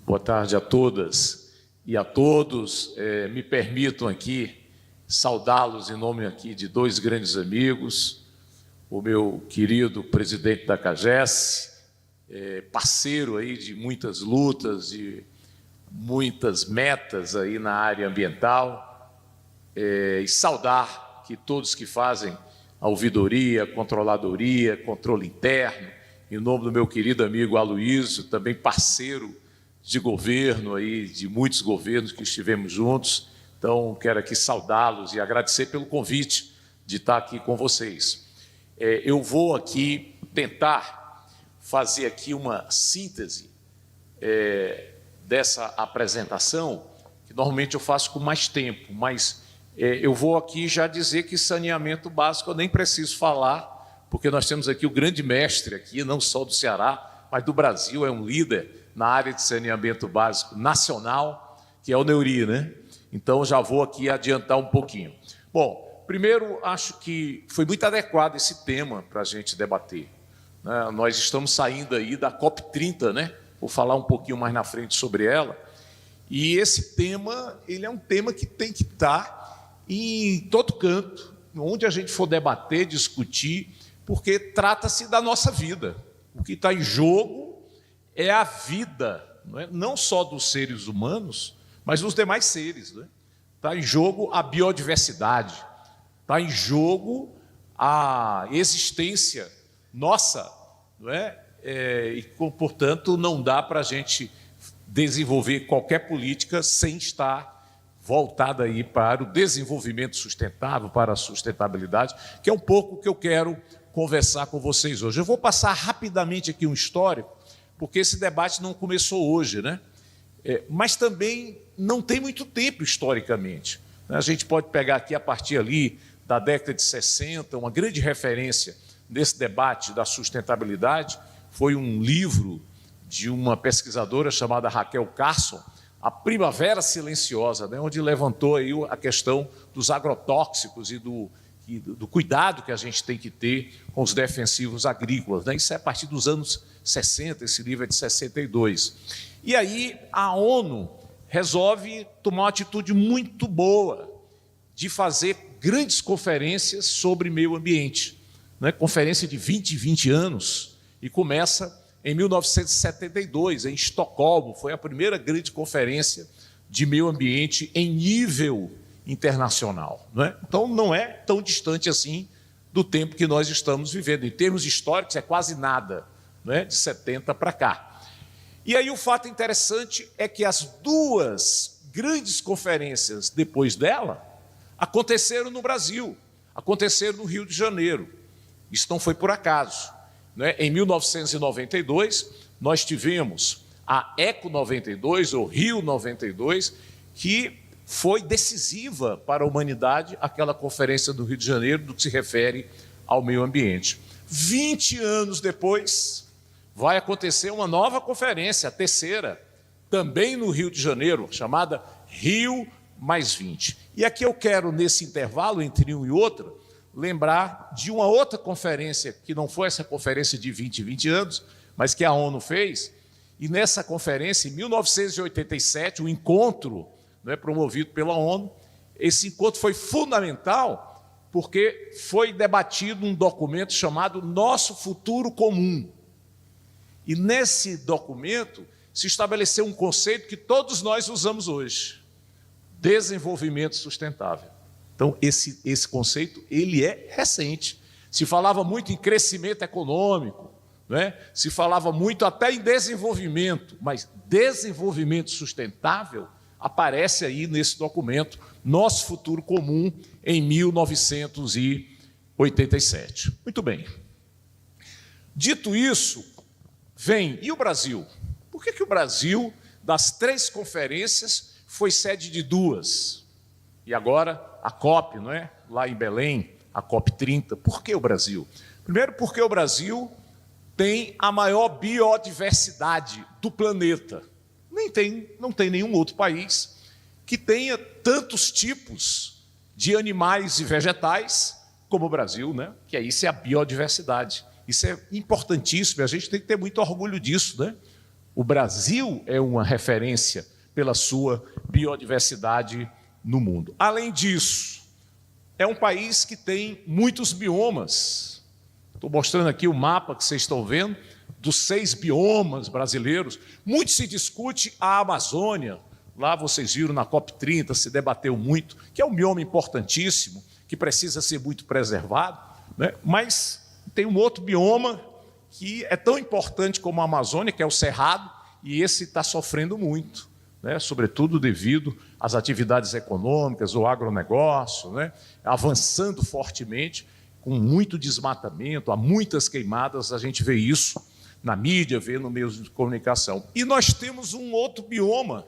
Boa tarde a todas e a todos. Me permitam aqui saudá-los em nome aqui de dois grandes amigos, o meu querido presidente da CAGES, parceiro aí de muitas lutas e muitas metas aí na área ambiental, e saudar que todos que fazem a ouvidoria, controladoria, controle interno, em nome do meu querido amigo Aloísio, também parceiro de governo, aí, de muitos governos que estivemos juntos. Então, quero aqui saudá-los e agradecer pelo convite de estar aqui com vocês. Eu vou aqui tentar fazer aqui uma síntese dessa apresentação, que normalmente eu faço com mais tempo, mas eu vou aqui já dizer que saneamento básico eu nem preciso falar, porque nós temos aqui o grande mestre aqui, não só do Ceará, mas do Brasil, é um líder na área de saneamento básico nacional, que é o Neuri, né? Então, já vou aqui adiantar um pouquinho. Bom, primeiro, acho que foi muito adequado esse tema para a gente debater, né? Nós estamos saindo aí da COP30, né? Vou falar um pouquinho mais na frente sobre ela. E esse tema, ele é um tema que tem que estar em todo canto, onde a gente for debater, discutir, porque trata-se da nossa vida. O que está em jogo é a vida, não só dos seres humanos, mas dos demais seres. Está em jogo a biodiversidade, está em jogo a existência nossa, e, portanto, não dá para a gente desenvolver qualquer política sem estar voltada aí para o desenvolvimento sustentável, para a sustentabilidade, que é um pouco o que eu quero conversar com vocês hoje. Eu vou passar rapidamente aqui um histórico, porque esse debate não começou hoje, né? Mas também não tem muito tempo historicamente. A gente pode pegar aqui a partir ali da década de 60, uma grande referência nesse debate da sustentabilidade foi um livro de uma pesquisadora chamada Raquel Carson, A Primavera Silenciosa, né? Onde levantou aí a questão dos agrotóxicos e do cuidado que a gente tem que ter com os defensivos agrícolas, né? Isso é a partir dos anos 60, esse livro é de 62. E aí a ONU resolve tomar uma atitude muito boa de fazer grandes conferências sobre meio ambiente, né? Conferência de 20 anos, e começa em 1972, em Estocolmo, foi a primeira grande conferência de meio ambiente em nível internacional, né? Então não é tão distante assim do tempo que nós estamos vivendo. Em termos históricos, é quase nada, né? De 70 para cá. E aí o fato interessante é que as duas grandes conferências depois dela aconteceram no Brasil, aconteceram no Rio de Janeiro. Isso não foi por acaso, né? Em 1992, nós tivemos a Eco 92, ou Rio 92, que foi decisiva para a humanidade, aquela conferência do Rio de Janeiro, do que se refere ao meio ambiente. 20 anos depois, vai acontecer uma nova conferência, a terceira, também no Rio de Janeiro, chamada Rio +20. E aqui eu quero, nesse intervalo entre um e outro, lembrar de uma outra conferência, que não foi essa conferência de 20 anos, mas que a ONU fez, e nessa conferência, em 1987, o encontro promovido pela ONU, esse encontro foi fundamental porque foi debatido um documento chamado Nosso Futuro Comum. E nesse documento se estabeleceu um conceito que todos nós usamos hoje: desenvolvimento sustentável. Então, esse conceito, ele é recente. Se falava muito em crescimento econômico, né? Se falava muito até em desenvolvimento, mas desenvolvimento sustentável aparece aí nesse documento, Nosso Futuro Comum, em 1987. Muito bem. Dito isso, e o Brasil? Por que o Brasil, das 3 conferências, foi sede de 2? E agora a COP, não é? Lá em Belém, a COP30. Por que o Brasil? Primeiro, porque o Brasil tem a maior biodiversidade do planeta. Não tem nenhum outro país que tenha tantos tipos de animais e vegetais como o Brasil, né? Que isso é a biodiversidade. Isso é importantíssimo, a gente tem que ter muito orgulho disso, né? O Brasil é uma referência pela sua biodiversidade no mundo. Além disso, é um país que tem muitos biomas. Estou mostrando aqui o mapa que vocês estão vendo, dos 6 biomas brasileiros. Muito se discute a Amazônia. Lá vocês viram na COP30, se debateu muito, que é um bioma importantíssimo, que precisa ser muito preservado, né? Mas tem um outro bioma que é tão importante como a Amazônia, que é o Cerrado, e esse está sofrendo muito, né? Sobretudo devido às atividades econômicas, o agronegócio, né? Avançando fortemente, com muito desmatamento, há muitas queimadas, a gente vê isso na mídia, vê no meio de comunicação. E nós temos um outro bioma,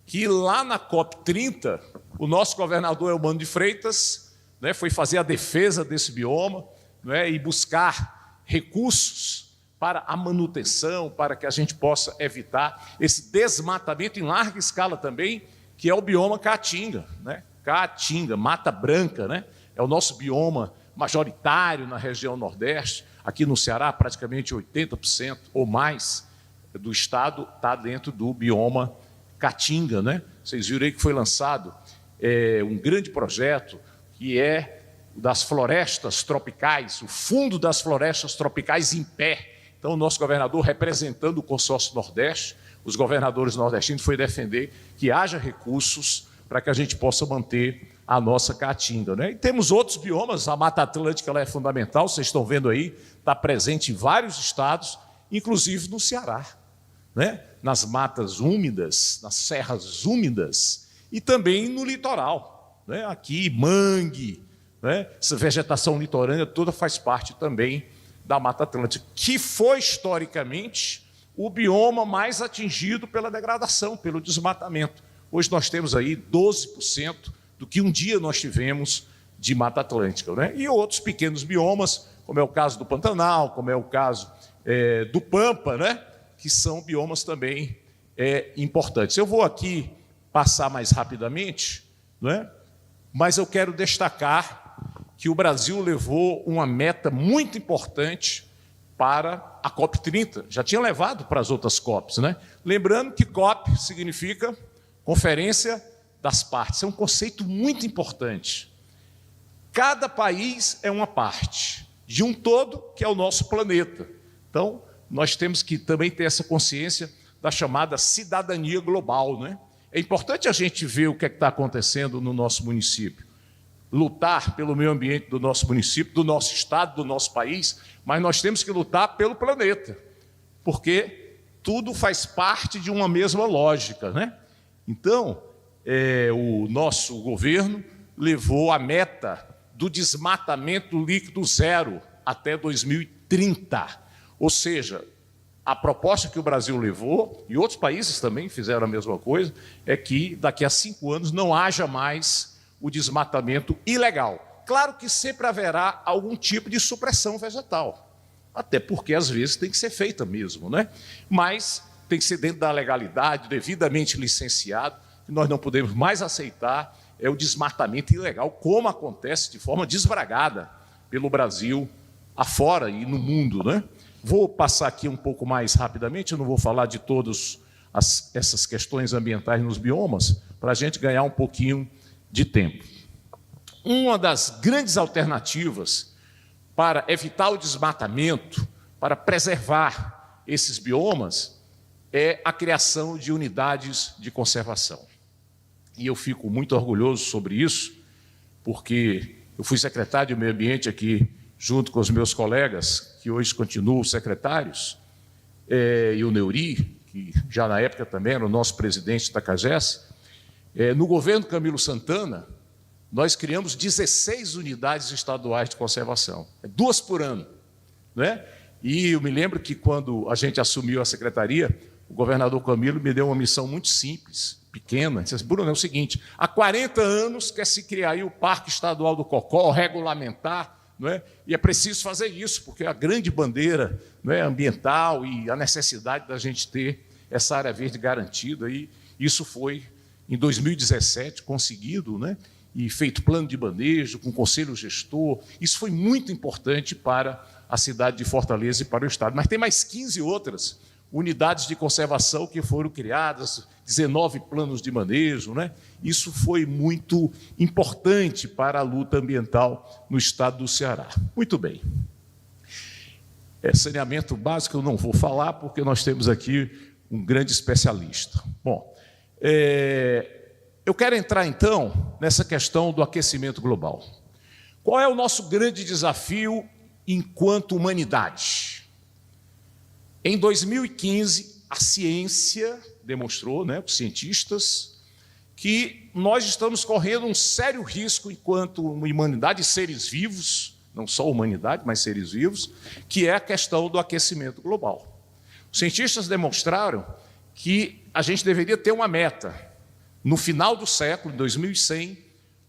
que lá na COP30, o nosso governador Eumano de Freitas, né, foi fazer a defesa desse bioma, né, e buscar recursos para a manutenção, para que a gente possa evitar esse desmatamento em larga escala também, que é o bioma Caatinga, né? Caatinga, Mata Branca, né? É o nosso bioma majoritário na região Nordeste. Aqui no Ceará, praticamente 80% ou mais do estado está dentro do bioma Caatinga, né? Vocês viram aí que foi lançado um grande projeto que é das florestas tropicais, o Fundo das Florestas Tropicais em pé. Então, o nosso governador, representando o consórcio Nordeste, os governadores nordestinos, foi defender que haja recursos para que a gente possa manter a nossa Caatinga, né? E temos outros biomas, a Mata Atlântica ela é fundamental, vocês estão vendo aí, está presente em vários estados, inclusive no Ceará, né? Nas matas úmidas, nas serras úmidas e também no litoral, né? Aqui, mangue, né? Essa vegetação litorânea toda faz parte também da Mata Atlântica, que foi historicamente o bioma mais atingido pela degradação, pelo desmatamento. Hoje nós temos aí 12% do que um dia nós tivemos de Mata Atlântica, né? E outros pequenos biomas, como é o caso do Pantanal, como é o caso do Pampa, né? Que são biomas também importantes. Eu vou aqui passar mais rapidamente, né? Mas eu quero destacar que o Brasil levou uma meta muito importante para a COP30. Já tinha levado para as outras COPs, né? Lembrando que COP significa Conferência das Partes. É um conceito muito importante. Cada país é uma parte de um todo, que é o nosso planeta. Então, nós temos que também ter essa consciência da chamada cidadania global, né? É importante a gente ver o que está acontecendo no nosso município, lutar pelo meio ambiente do nosso município, do nosso estado, do nosso país, mas nós temos que lutar pelo planeta, porque tudo faz parte de uma mesma lógica, né? Então, o nosso governo levou a meta do desmatamento líquido zero até 2030, ou seja, a proposta que o Brasil levou, e outros países também fizeram a mesma coisa, é que daqui a 5 anos não haja mais o desmatamento ilegal. Claro que sempre haverá algum tipo de supressão vegetal, até porque às vezes tem que ser feita mesmo, né? Mas tem que ser dentro da legalidade, devidamente licenciado, que nós não podemos mais aceitar o desmatamento ilegal, como acontece de forma desbragada pelo Brasil afora e no mundo, né? Vou passar aqui um pouco mais rapidamente, eu não vou falar de todas essas questões ambientais nos biomas, para a gente ganhar um pouquinho de tempo. Uma das grandes alternativas para evitar o desmatamento, para preservar esses biomas, é a criação de unidades de conservação. E eu fico muito orgulhoso sobre isso, porque eu fui secretário de Meio Ambiente aqui, junto com os meus colegas, que hoje continuam secretários, e o Neuri, que já na época também era o nosso presidente da CAGES. No governo Camilo Santana, nós criamos 16 unidades estaduais de conservação, 2 por ano, né? E eu me lembro que quando a gente assumiu a secretaria, o governador Camilo me deu uma missão muito simples, pequena. Disse: Bruno, é o seguinte, há 40 anos quer se criar aí o Parque Estadual do Cocó, regulamentar, não é? E é preciso fazer isso, porque a grande bandeira, não é, ambiental e a necessidade da gente ter essa área verde garantida. E isso foi, em 2017, conseguido, né? E feito plano de manejo, com conselho gestor. Isso foi muito importante para a cidade de Fortaleza e para o Estado. Mas tem mais 15 outras unidades de conservação que foram criadas, 19 planos de manejo, né? Isso foi muito importante para a luta ambiental no estado do Ceará. Muito bem. Saneamento básico eu não vou falar, porque nós temos aqui um grande especialista. Bom, eu quero entrar, então, nessa questão do aquecimento global. Qual é o nosso grande desafio enquanto humanidade? Em 2015, a ciência demonstrou, né, os cientistas, que nós estamos correndo um sério risco enquanto humanidade e seres vivos, não só humanidade, mas seres vivos, que é a questão do aquecimento global. Os cientistas demonstraram que a gente deveria ter uma meta. No final do século, em 2100,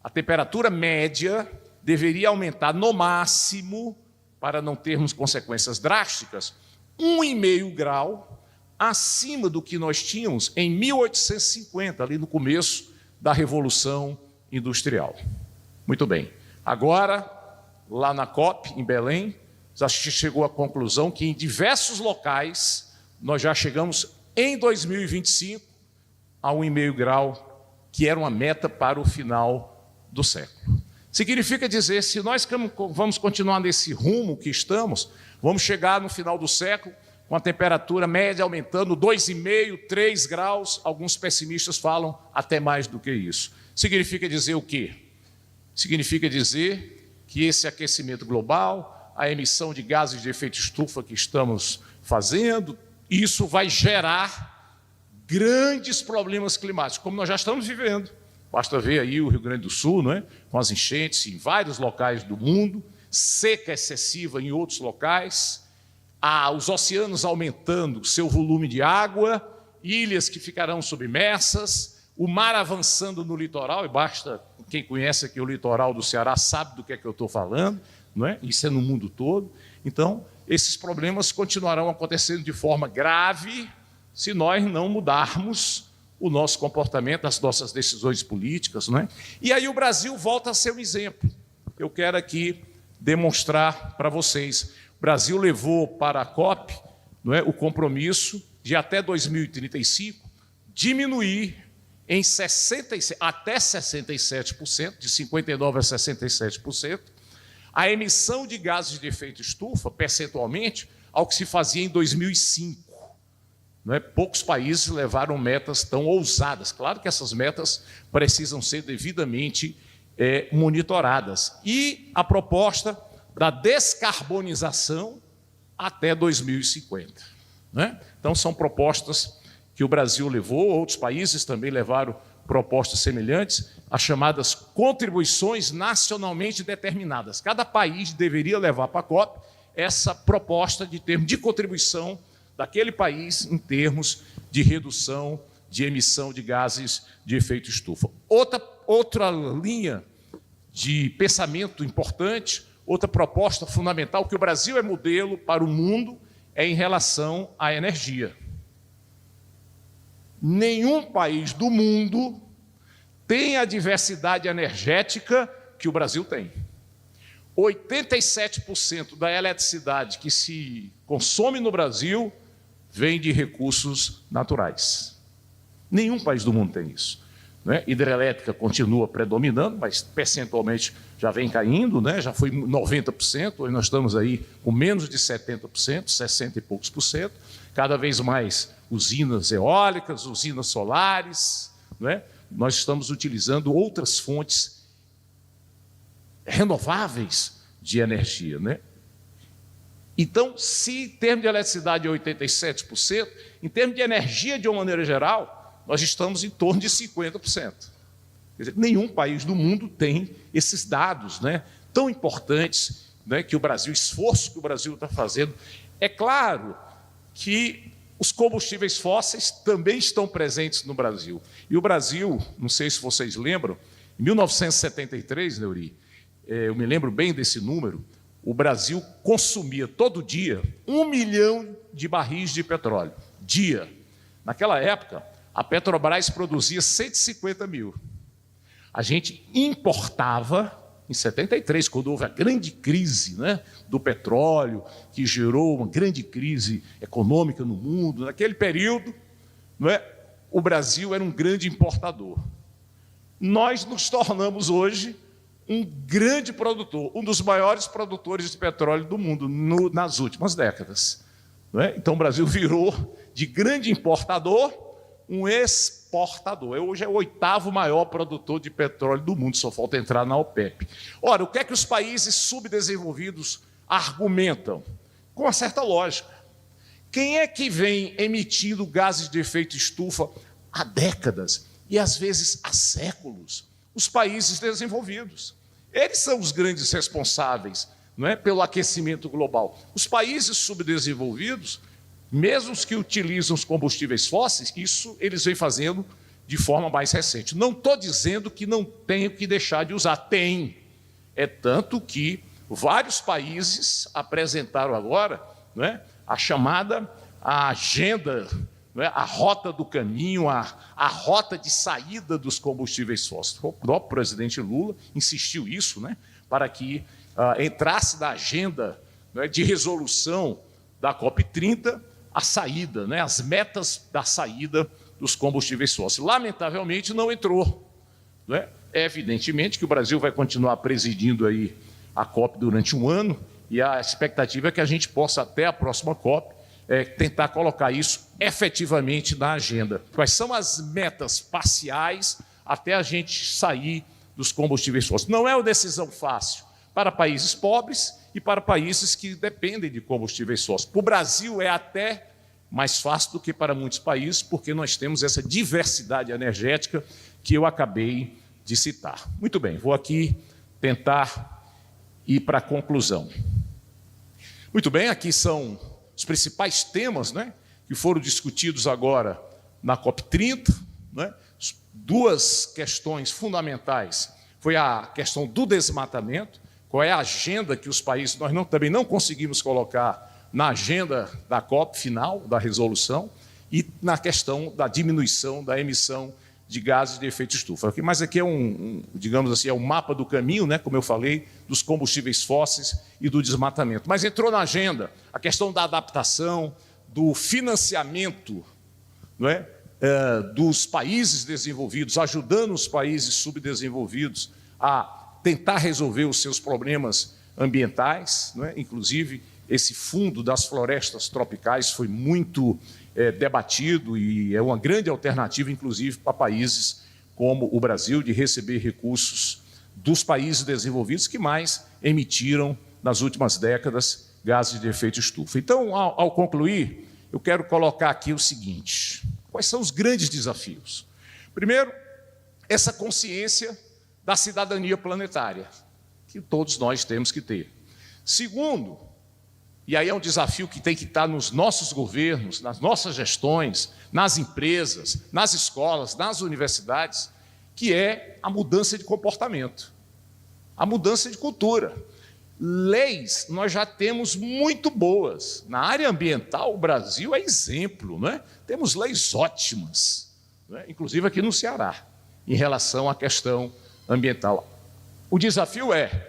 a temperatura média deveria aumentar no máximo, para não termos consequências drásticas, 1,5 grau acima do que nós tínhamos em 1850, ali no começo da Revolução Industrial. Muito bem. Agora, lá na COP, em Belém, já chegou à conclusão que em diversos locais nós já chegamos em 2025 a 1,5 grau, que era uma meta para o final do século. Significa dizer, se nós vamos continuar nesse rumo que estamos, vamos chegar no final do século com a temperatura média aumentando 2,5, 3 graus, alguns pessimistas falam até mais do que isso. Significa dizer o quê? Significa dizer que esse aquecimento global, a emissão de gases de efeito estufa que estamos fazendo, isso vai gerar grandes problemas climáticos, como nós já estamos vivendo. Basta ver aí o Rio Grande do Sul, não é? Com as enchentes em vários locais do mundo, seca excessiva em outros locais, os oceanos aumentando seu volume de água, ilhas que ficarão submersas, o mar avançando no litoral, e basta, quem conhece aqui o litoral do Ceará sabe do que é que eu estou falando, não é? Isso é no mundo todo. Então, esses problemas continuarão acontecendo de forma grave se nós não mudarmos o nosso comportamento, as nossas decisões políticas, não é? E aí o Brasil volta a ser um exemplo. Eu quero aqui demonstrar para vocês. O Brasil levou para a COP, não é, o compromisso de até 2035 diminuir em até 67%, de 59% a 67%, a emissão de gases de efeito estufa, percentualmente, ao que se fazia em 2005. Não é? Poucos países levaram metas tão ousadas. Claro que essas metas precisam ser devidamente monitoradas. E a proposta da descarbonização até 2050. Né? Então, são propostas que o Brasil levou, outros países também levaram propostas semelhantes, as chamadas contribuições nacionalmente determinadas. Cada país deveria levar para a COP essa proposta de termos de contribuição daquele país em termos de redução de emissão de gases de efeito estufa. Outra linha de pensamento importante, outra proposta fundamental, que o Brasil é modelo para o mundo, é em relação à energia. Nenhum país do mundo tem a diversidade energética que o Brasil tem. 87% da eletricidade que se consome no Brasil vem de recursos naturais. Nenhum país do mundo tem isso. Né? Hidrelétrica continua predominando, mas percentualmente já vem caindo, né? Já foi 90%, hoje nós estamos aí com menos de 70%, 60 e poucos por cento, cada vez mais usinas eólicas, usinas solares, né? Nós estamos utilizando outras fontes renováveis de energia, né? Então, se em termos de eletricidade é 87%, em termos de energia de uma maneira geral, nós estamos em torno de 50%. Quer dizer, nenhum país do mundo tem esses dados, né, tão importantes, né, que o Brasil, esforço que o Brasil está fazendo. É claro que os combustíveis fósseis também estão presentes no Brasil. E o Brasil, não sei se vocês lembram, em 1973, Neuri, eu me lembro bem desse número, o Brasil consumia todo dia 1 milhão de barris de petróleo, dia. Naquela época, a Petrobras produzia 150 mil. A gente importava em 73, quando houve a grande crise, né, do petróleo, que gerou uma grande crise econômica no mundo. Naquele período, não é, o Brasil era um grande importador. Nós nos tornamos hoje um grande produtor, um dos maiores produtores de petróleo do mundo nas últimas décadas. Não é? Então o Brasil virou de grande importador um exportador. Hoje é o 8º maior produtor de petróleo do mundo, só falta entrar na OPEP. Ora, o que é que os países subdesenvolvidos argumentam? Com uma certa lógica. Quem é que vem emitindo gases de efeito estufa há décadas e às vezes há séculos? Os países desenvolvidos. Eles são os grandes responsáveis, não é, pelo aquecimento global. Os países subdesenvolvidos, mesmo os que utilizam os combustíveis fósseis, isso eles vêm fazendo de forma mais recente. Não estou dizendo que não tenho que deixar de usar, tem. É tanto que vários países apresentaram agora, não é, a chamada agenda, não é, a rota do caminho, a rota de saída dos combustíveis fósseis. O próprio presidente Lula insistiu isso, né, para que entrasse na agenda, não é, de resolução da COP30 a saída, né, as metas da saída dos combustíveis fósseis. Lamentavelmente não entrou. Não é? É evidentemente que o Brasil vai continuar presidindo aí a COP durante um ano e a expectativa é que a gente possa, até a próxima COP, tentar colocar isso efetivamente na agenda. Quais são as metas parciais até a gente sair dos combustíveis fósseis? Não é uma decisão fácil para países pobres e para países que dependem de combustíveis fósseis. Para o Brasil é até mais fácil do que para muitos países, porque nós temos essa diversidade energética que eu acabei de citar. Muito bem, vou aqui tentar ir para a conclusão. Muito bem, aqui são os principais temas, né, que foram discutidos agora na COP30. Né? Duas questões fundamentais foi a questão do desmatamento, qual é a agenda que os países, nós também não conseguimos colocar na agenda da COP final, da resolução, e na questão da diminuição da emissão de gases de efeito estufa. Mas aqui é digamos assim, é um mapa do caminho, né, como eu falei, dos combustíveis fósseis e do desmatamento. Mas entrou na agenda a questão da adaptação, do financiamento, não é, dos países desenvolvidos, ajudando os países subdesenvolvidos a tentar resolver os seus problemas ambientais, não é? Inclusive, esse fundo das florestas tropicais foi muito debatido e é uma grande alternativa, inclusive, para países como o Brasil, de receber recursos dos países desenvolvidos que mais emitiram, nas últimas décadas, gases de efeito estufa. Então, ao concluir, eu quero colocar aqui o seguinte: quais são os grandes desafios? Primeiro, essa consciência da cidadania planetária, que todos nós temos que ter. Segundo, e aí é um desafio que tem que estar nos nossos governos, nas nossas gestões, nas empresas, nas escolas, nas universidades, que é a mudança de comportamento, a mudança de cultura. Leis nós já temos muito boas. Na área ambiental, o Brasil é exemplo, não é? Temos leis ótimas, não é? Inclusive aqui no Ceará, em relação à questão ambiental. O desafio é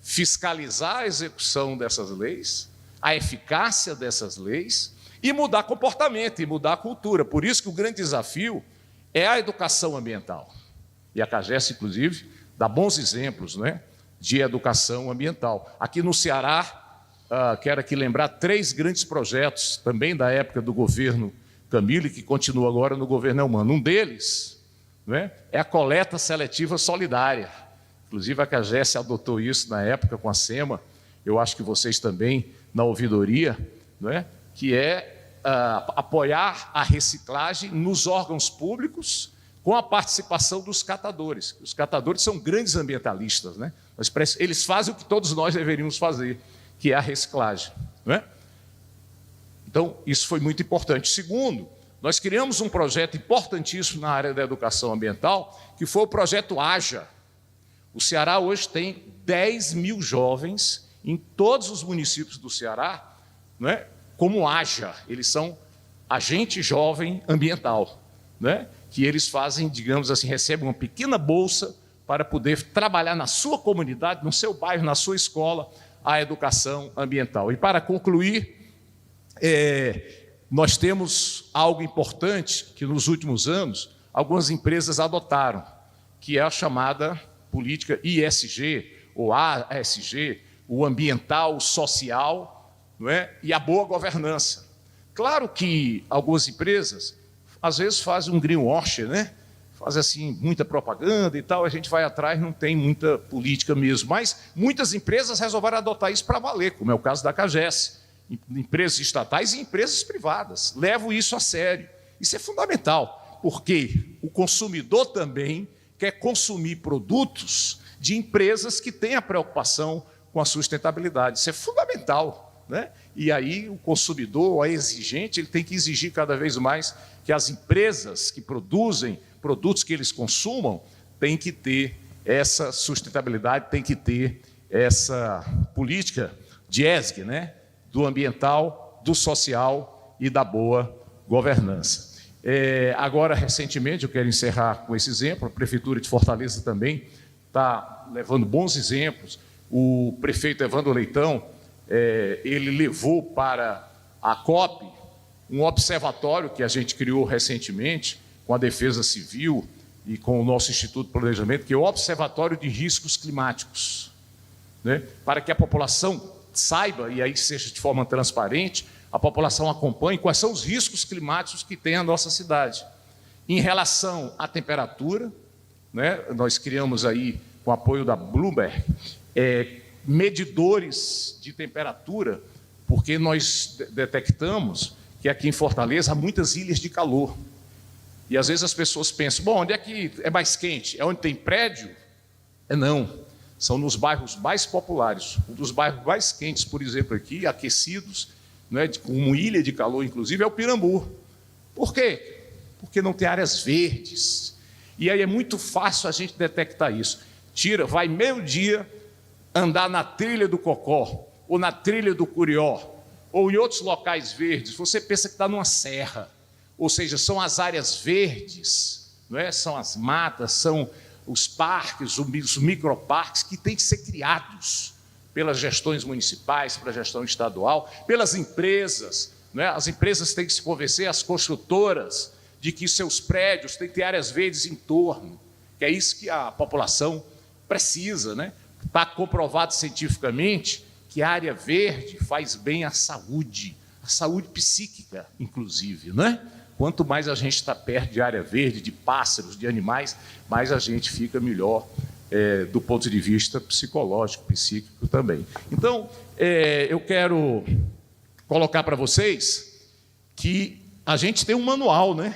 fiscalizar a execução dessas leis, a eficácia dessas leis e mudar comportamento, e mudar a cultura. Por isso que o grande desafio é a educação ambiental. E a CAGES, inclusive, dá bons exemplos, né, de educação ambiental. Aqui no Ceará, quero aqui lembrar 3 grandes projetos, também da época do governo Camilo, que continua agora no governo Elmano. Um deles, né, é a coleta seletiva solidária. Inclusive, a CAGES adotou isso na época com a SEMA, eu acho que vocês também, na ouvidoria, não é? Que é apoiar a reciclagem nos órgãos públicos com a participação dos catadores. Os catadores são grandes ambientalistas, né? Eles fazem o que todos nós deveríamos fazer, que é a reciclagem. Não é? Então, isso foi muito importante. Segundo, nós criamos um projeto importantíssimo na área da educação ambiental, que foi o projeto AJA. O Ceará hoje tem 10 mil jovens em todos os municípios do Ceará, não é? Como AJA, eles são agente jovem ambiental, não é? Que eles fazem, digamos assim, recebem uma pequena bolsa para poder trabalhar na sua comunidade, no seu bairro, na sua escola, a educação ambiental. E para concluir, nós temos algo importante que nos últimos anos algumas empresas adotaram, que é a chamada política ISG, ou ASG, o ambiental, o social, não é? E a boa governança. Claro que algumas empresas, às vezes, fazem um greenwashing, né? Fazem assim, muita propaganda e tal, a gente vai atrás, não tem muita política mesmo. Mas muitas empresas resolveram adotar isso para valer, como é o caso da CAGES. Empresas estatais e empresas privadas levam isso a sério. Isso é fundamental, porque o consumidor também quer consumir produtos de empresas que têm a preocupação com a sustentabilidade. Isso é fundamental, né? E aí o consumidor, o exigente, ele tem que exigir cada vez mais que as empresas que produzem produtos que eles consumam têm que ter essa sustentabilidade, têm que ter essa política de ESG, né? Do ambiental, do social e da boa governança. Agora, recentemente, eu quero encerrar com esse exemplo, a Prefeitura de Fortaleza também está levando bons exemplos. O prefeito Evandro Leitão, ele levou para a COP um observatório que a gente criou recentemente com a Defesa Civil e com o nosso Instituto de Planejamento, que é o Observatório de Riscos Climáticos, né? Para que a população saiba, e aí seja de forma transparente, a população acompanhe quais são os riscos climáticos que tem a nossa cidade. Em relação à temperatura, né, nós criamos aí, com o apoio da Bloomberg, medidores de temperatura, porque nós detectamos que aqui em Fortaleza há muitas ilhas de calor. E às vezes as pessoas pensam, bom, onde é que é mais quente? É onde tem prédio? Não. São nos bairros mais populares. Um dos bairros mais quentes, por exemplo, aqui, aquecidos, né, com uma ilha de calor, inclusive, é o Pirambu. Por quê? Porque não tem áreas verdes. E aí é muito fácil a gente detectar isso. Vai meio-dia andar na trilha do Cocó, ou na trilha do Curió, ou em outros locais verdes, você pensa que está numa serra. Ou seja, são as áreas verdes, não é? São as matas, são os parques, os microparques que têm que ser criados pelas gestões municipais, pela gestão estadual, pelas empresas, não é? As empresas têm que se convencer, as construtoras, de que seus prédios têm que ter áreas verdes em torno, que é isso que a população precisa, né? Está comprovado cientificamente que a área verde faz bem à saúde psíquica, inclusive, né? Quanto mais a gente está perto de área verde, de pássaros, de animais, mais a gente fica melhor do ponto de vista psicológico, psíquico também. Então, eu quero colocar para vocês que a gente tem um manual, né?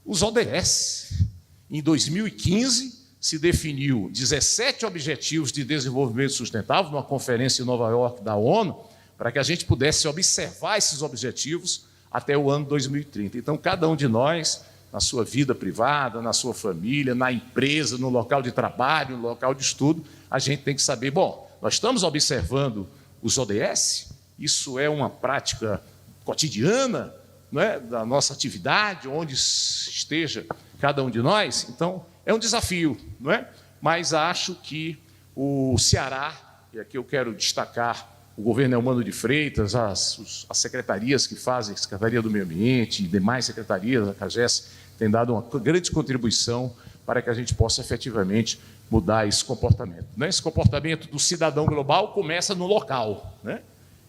Os ODS. Em 2015, se definiu 17 Objetivos de Desenvolvimento Sustentável, numa conferência em Nova York da ONU, para que a gente pudesse observar esses objetivos até o ano 2030. Então, cada um de nós, na sua vida privada, na sua família, na empresa, no local de trabalho, no local de estudo, a gente tem que saber, bom, nós estamos observando os ODS, isso é uma prática cotidiana, não é, da nossa atividade, onde esteja cada um de nós. Então, é um desafio, não é? Mas acho que o Ceará, e aqui eu quero destacar o governo Eumano de Freitas, as secretarias que fazem, a Secretaria do Meio Ambiente e demais secretarias, a CAGES, tem dado uma grande contribuição para que a gente possa efetivamente mudar esse comportamento. Esse comportamento do cidadão global começa no local, né?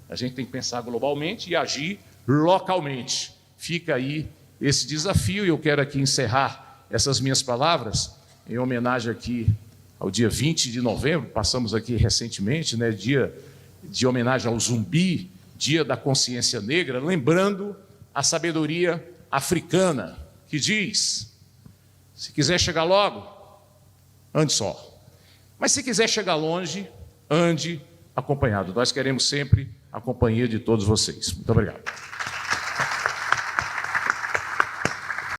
A gente tem que pensar globalmente e agir localmente. Fica aí esse desafio, e eu quero aqui encerrar essas minhas palavras em homenagem aqui ao dia 20 de novembro, passamos aqui recentemente, né, dia de homenagem ao Zumbi, dia da consciência negra, lembrando a sabedoria africana, que diz, se quiser chegar logo, ande só. Mas se quiser chegar longe, ande acompanhado. Nós queremos sempre a companhia de todos vocês. Muito obrigado.